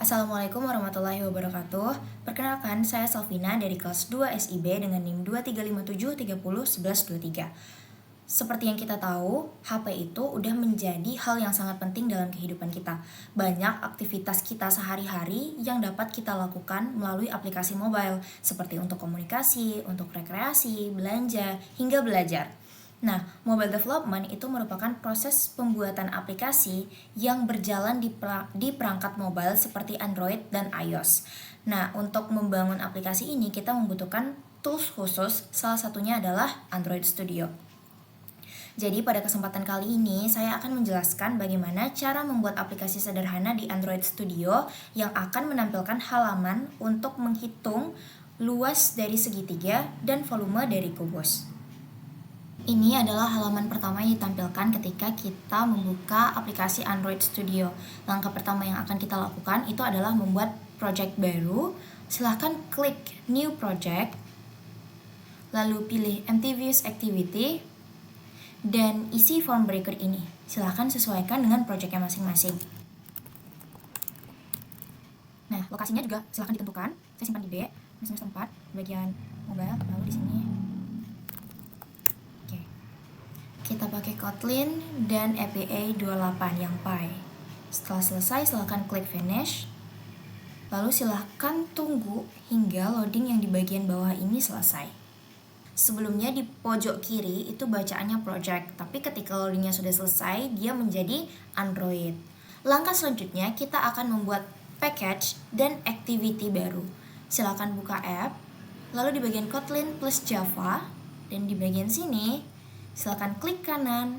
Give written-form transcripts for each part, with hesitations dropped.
Assalamualaikum warahmatullahi wabarakatuh. Perkenalkan, saya Salvina dari kelas 2 SIB dengan NIM 2357301123. Seperti yang kita tahu, HP itu udah menjadi hal yang sangat penting dalam kehidupan kita. Banyak aktivitas kita sehari-hari yang dapat kita lakukan melalui aplikasi mobile, seperti untuk komunikasi, untuk rekreasi, belanja, hingga belajar. Nah, mobile development itu merupakan proses pembuatan aplikasi yang berjalan di perangkat mobile seperti Android dan iOS. Nah, untuk membangun aplikasi ini kita membutuhkan tools khusus, salah satunya adalah Android Studio. Jadi pada kesempatan kali ini saya akan menjelaskan bagaimana cara membuat aplikasi sederhana di Android Studio yang akan menampilkan halaman untuk menghitung luas dari segitiga dan volume dari kubus. Ini adalah halaman pertama yang ditampilkan ketika kita membuka aplikasi Android Studio. Langkah pertama yang akan kita lakukan itu adalah membuat project baru. Silahkan klik New Project, lalu pilih Empty Views Activity, dan isi form berikut ini. Silahkan sesuaikan dengan projectnya masing-masing. Nah, lokasinya juga silahkan ditentukan. Saya simpan di B, semester 4, bagian mobile, lalu di sini. Kita pakai Kotlin dan APA 28 yang Py. Setelah selesai, silahkan klik Finish. Lalu silahkan tunggu hingga loading yang di bagian bawah ini selesai. Sebelumnya di pojok kiri itu bacaannya project, tapi ketika loadingnya sudah selesai, dia menjadi Android. Langkah selanjutnya, kita akan membuat package dan activity baru. Silahkan buka app, lalu di bagian Kotlin plus Java, dan di bagian sini, silakan klik kanan,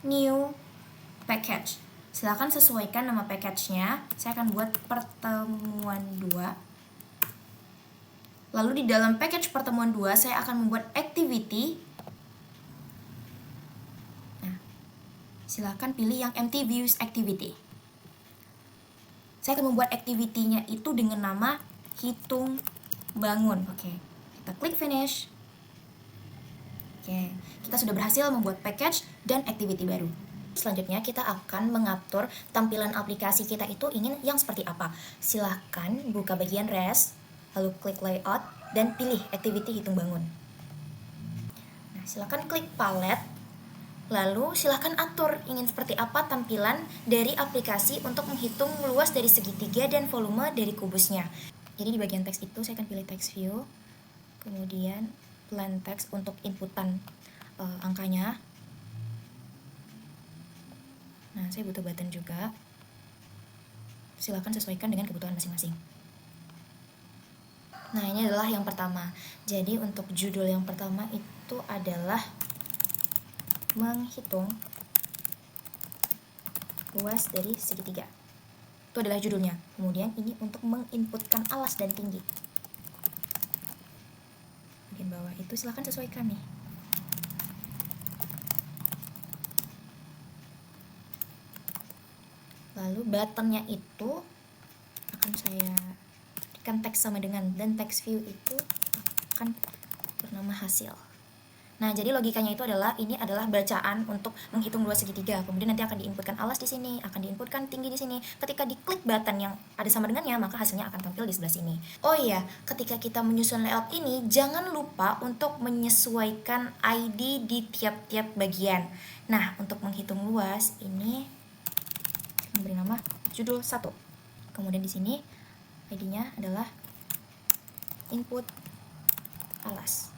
New Package. Silakan sesuaikan nama package-nya. Saya akan buat pertemuan 2. Lalu di dalam package pertemuan 2, saya akan membuat activity. Nah, silakan pilih yang Empty Views Activity. Saya akan membuat activity-nya itu dengan nama hitung bangun. Oke, kita klik Finish. Oke, kita sudah berhasil membuat package dan activity baru. Selanjutnya kita akan mengatur tampilan aplikasi kita itu ingin yang seperti apa. Silahkan buka bagian rest, lalu klik layout, dan pilih activity hitung bangun. Nah, silahkan klik palette, lalu silahkan atur ingin seperti apa tampilan dari aplikasi untuk menghitung luas dari segitiga dan volume dari kubusnya. Jadi di bagian teks itu saya akan pilih text view, kemudian plain text untuk inputan angkanya. Nah, saya butuh button juga. Silakan sesuaikan dengan kebutuhan masing-masing. Nah, ini adalah yang pertama. Jadi untuk judul yang pertama itu adalah menghitung luas dari segitiga. Itu adalah judulnya. Kemudian ini untuk menginputkan alas dan tinggi. Bagian bawah itu silahkan sesuaikan nih. Lalu buttonnya itu akan saya berikan teks sama dengan, dan text view itu akan bernama hasil. Nah, jadi logikanya itu adalah ini adalah bacaan untuk menghitung luas segitiga. Kemudian nanti akan diinputkan alas di sini, akan diinputkan tinggi di sini. Ketika diklik button yang ada sama dengannya, maka hasilnya akan tampil di sebelah sini. Oh iya, ketika kita menyusun layout ini, jangan lupa untuk menyesuaikan ID di tiap-tiap bagian. Nah, untuk menghitung luas ini memberi nama judul 1. Kemudian di sini ID-nya adalah input alas.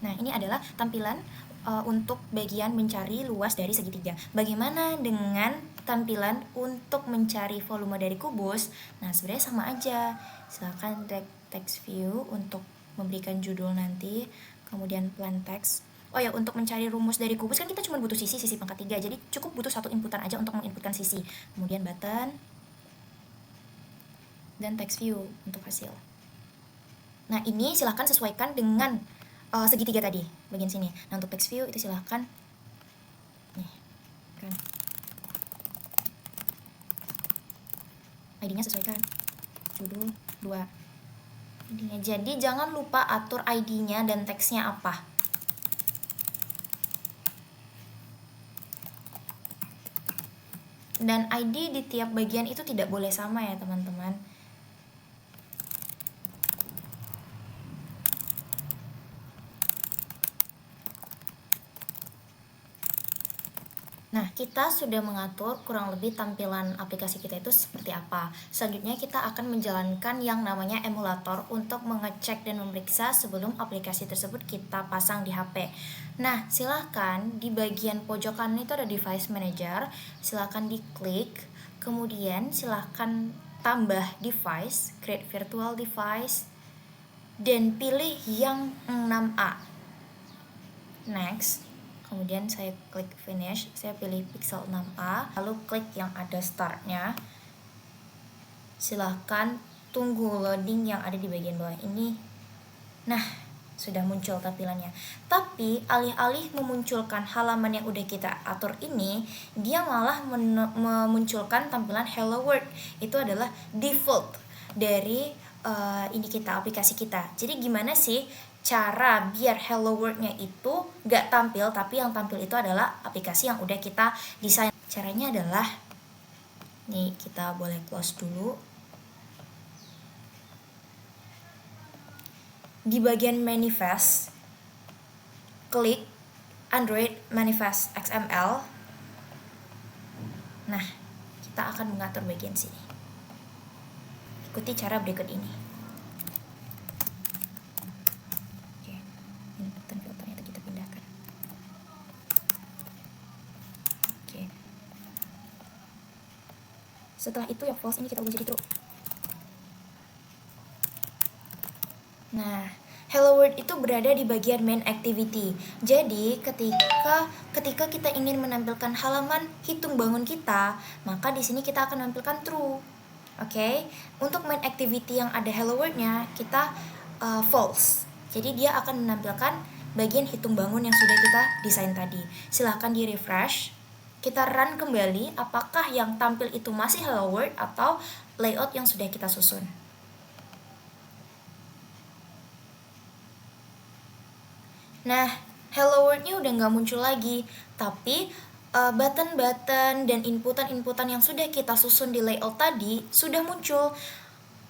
Nah, ini adalah tampilan untuk bagian mencari luas dari segitiga. Bagaimana dengan tampilan untuk mencari volume dari kubus? Nah, sebenarnya sama aja. Silakan text view untuk memberikan judul nanti, kemudian plain text. Oh ya, untuk mencari rumus dari kubus kan kita cuma butuh sisi pangkat 3, jadi cukup butuh satu inputan aja untuk menginputkan sisi. Kemudian button, dan text view untuk hasil. Nah, ini silahkan sesuaikan dengan segitiga tadi, bagian sini. Nah, untuk text view itu silahkan nih, kan ID-nya sesuaikan judul 2. Jadi jangan lupa atur ID-nya dan teksnya apa. Dan ID di tiap bagian itu tidak boleh sama ya teman-teman. Nah, kita sudah mengatur kurang lebih tampilan aplikasi kita itu seperti apa. Selanjutnya kita akan menjalankan yang namanya emulator untuk mengecek dan memeriksa sebelum aplikasi tersebut kita pasang di HP. Nah, silahkan di bagian pojok kanan itu ada device manager, silahkan diklik, kemudian silahkan tambah device, create virtual device, dan pilih yang 6A. Next. Kemudian saya klik finish, saya pilih pixel 6A, lalu klik yang ada startnya. Silahkan tunggu loading yang ada di bagian bawah ini. Nah, sudah muncul tampilannya. Tapi alih-alih memunculkan halaman yang udah kita atur ini, dia malah memunculkan tampilan Hello World. Itu adalah default dari ini kita, aplikasi kita. Jadi gimana sih cara biar Hello World-nya itu gak tampil, tapi yang tampil itu adalah aplikasi yang udah kita desain. Caranya adalah, nih kita boleh close dulu. Di bagian manifest, klik Android Manifest XML. Nah, kita akan mengatur bagian sini. Ikuti cara berikut ini. Setelah itu yang false ini kita ubah jadi true. Nah, Hello World itu berada di bagian main activity. Jadi ketika kita ingin menampilkan halaman hitung bangun kita, maka di sini kita akan menampilkan true. Oke, untuk main activity yang ada Hello World-nya kita false. Jadi dia akan menampilkan bagian hitung bangun yang sudah kita desain tadi. Silahkan di refresh. Kita run kembali apakah yang tampil itu masih Hello World atau layout yang sudah kita susun. Nah, Hello World-nya udah nggak muncul lagi, tapi button-button dan inputan-inputan yang sudah kita susun di layout tadi sudah muncul.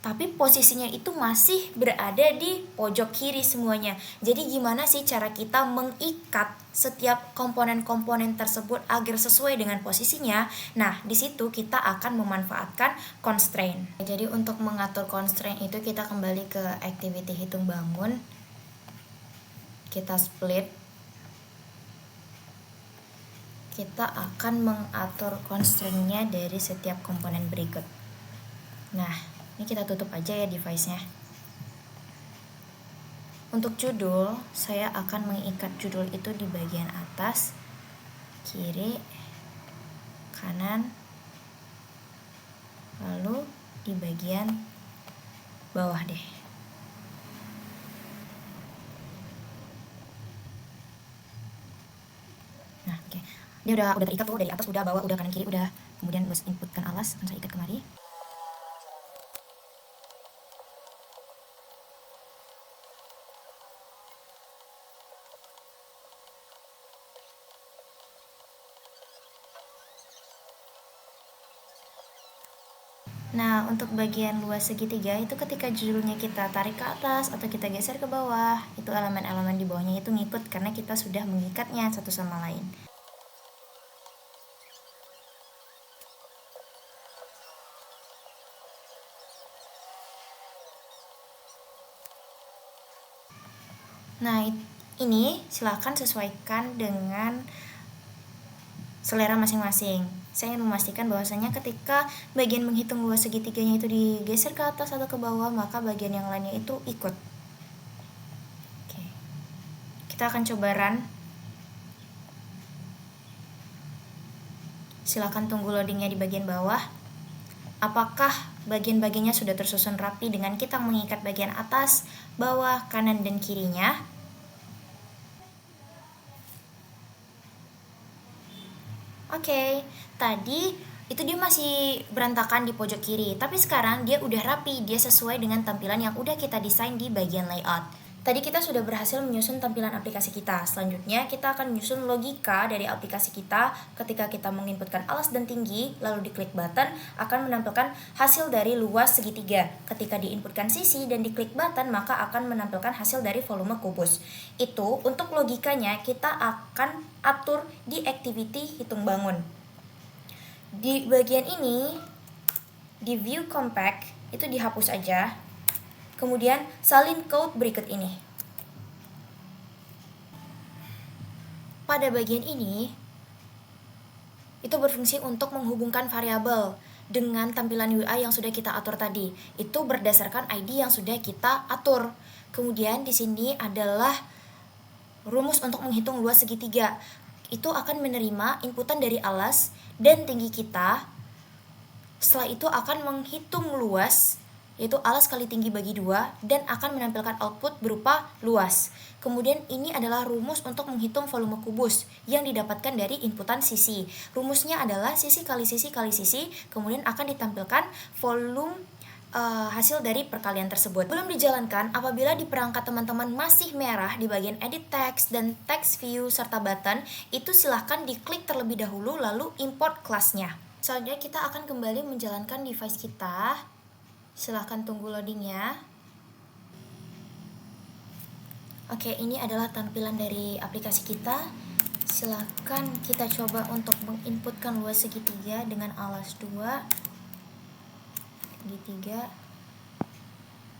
Tapi posisinya itu masih berada di pojok kiri semuanya. Jadi gimana sih cara kita mengikat setiap komponen-komponen tersebut agar sesuai dengan posisinya? Nah, di situ kita akan memanfaatkan constraint. Jadi untuk mengatur constraint itu kita kembali ke activity hitung bangun. Kita split. Kita akan mengatur constraint-nya dari setiap komponen berikut. Nah, ini kita tutup aja ya device-nya. Untuk judul, saya akan mengikat judul itu di bagian atas, kiri, kanan, lalu di bagian bawah deh. Nah, oke. Ini udah terikat tuh, dari atas udah, bawah udah, kanan kiri udah. Kemudian bos inputkan alas, akan saya ikat kemari. Nah, untuk bagian luas segitiga itu ketika judulnya kita tarik ke atas atau kita geser ke bawah, itu elemen-elemen di bawahnya itu ngikut karena kita sudah mengikatnya satu sama lain. Nah, ini silahkan sesuaikan dengan selera masing-masing. Saya ingin memastikan bahwasanya ketika bagian menghitung luas segitiganya itu digeser ke atas atau ke bawah, maka bagian yang lainnya itu ikut. Oke. Kita akan coba run. Silakan tunggu loadingnya di bagian bawah. Apakah bagian-bagiannya sudah tersusun rapi dengan kita mengikat bagian atas, bawah, kanan, dan kirinya? Oke, tadi itu dia masih berantakan di pojok kiri, tapi sekarang dia udah rapi, dia sesuai dengan tampilan yang udah kita desain di bagian layout. Tadi kita sudah berhasil menyusun tampilan aplikasi kita. Selanjutnya kita akan menyusun logika dari aplikasi kita. Ketika kita menginputkan alas dan tinggi, lalu diklik button, akan menampilkan hasil dari luas segitiga. Ketika diinputkan sisi dan diklik button, maka akan menampilkan hasil dari volume kubus. Itu untuk logikanya kita akan atur di activity hitung bangun. Di bagian ini, di view compact, itu dihapus aja. Kemudian salin code berikut ini. Pada bagian ini, itu berfungsi untuk menghubungkan variabel dengan tampilan UI yang sudah kita atur tadi. Itu berdasarkan ID yang sudah kita atur. Kemudian di sini adalah rumus untuk menghitung luas segitiga. Itu akan menerima inputan dari alas dan tinggi kita. Setelah itu akan menghitung luas, yaitu alas kali tinggi bagi 2, dan akan menampilkan output berupa luas. Kemudian ini adalah rumus untuk menghitung volume kubus yang didapatkan dari inputan sisi. Rumusnya adalah sisi kali sisi kali sisi, kemudian akan ditampilkan volume hasil dari perkalian tersebut. Belum dijalankan apabila di perangkat teman-teman masih merah di bagian edit text dan text view serta button, itu silahkan diklik terlebih dahulu lalu import kelasnya. Selanjutnya kita akan kembali menjalankan device kita. Silahkan tunggu loadingnya. Oke, ini adalah tampilan dari aplikasi kita. Silahkan kita coba untuk menginputkan luas segitiga dengan alas 2, tinggi 3.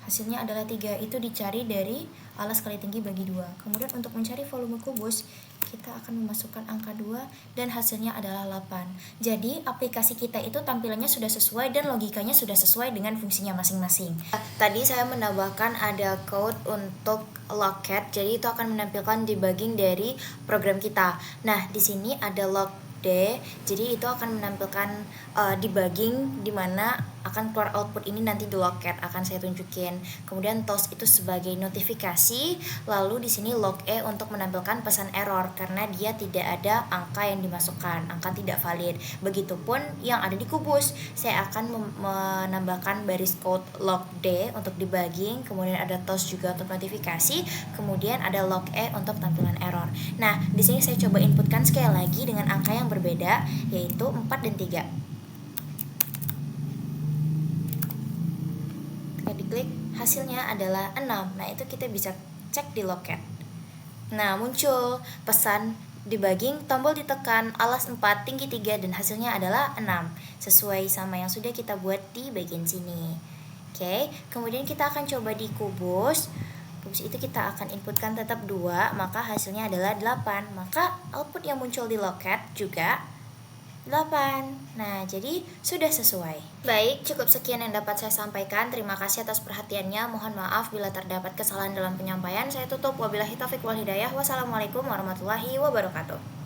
Hasilnya adalah 3. Itu dicari dari alas kali tinggi bagi 2. Kemudian untuk mencari volume kubus, kita akan memasukkan angka 2 dan hasilnya adalah 8. Jadi aplikasi kita itu tampilannya sudah sesuai dan logikanya sudah sesuai dengan fungsinya masing-masing. Tadi saya menambahkan ada code untuk logcat, jadi itu akan menampilkan debugging dari program kita. Nah, di sini ada log D, jadi itu akan menampilkan debugging di mana akan keluar output ini nanti di logcat akan saya tunjukin. Kemudian toast itu sebagai notifikasi, lalu di sini log E untuk menampilkan pesan error karena dia tidak ada angka yang dimasukkan, angka tidak valid. Begitupun yang ada di kubus, saya akan menambahkan baris code log D untuk debugging, kemudian ada toast juga untuk notifikasi, kemudian ada log E untuk tampilan error. Nah, di sini saya coba inputkan sekali lagi dengan angka yang berbeda, yaitu 4 dan 3. Diklik, hasilnya adalah 6. Nah, itu kita bisa cek di logcat. Nah, muncul pesan debugging, tombol ditekan, alas 4, tinggi 3, dan hasilnya adalah 6. Sesuai sama yang sudah kita buat di bagian sini. Oke, kemudian kita akan coba di kubus. Kubus itu kita akan inputkan tetap 2, maka hasilnya adalah 8. Maka output yang muncul di logcat juga 8. Nah, jadi sudah sesuai. Baik, cukup sekian yang dapat saya sampaikan. Terima kasih atas perhatiannya. Mohon maaf bila terdapat kesalahan dalam penyampaian. Saya tutup. Wabillahi taufiq wal hidayah. Wassalamualaikum warahmatullahi wabarakatuh.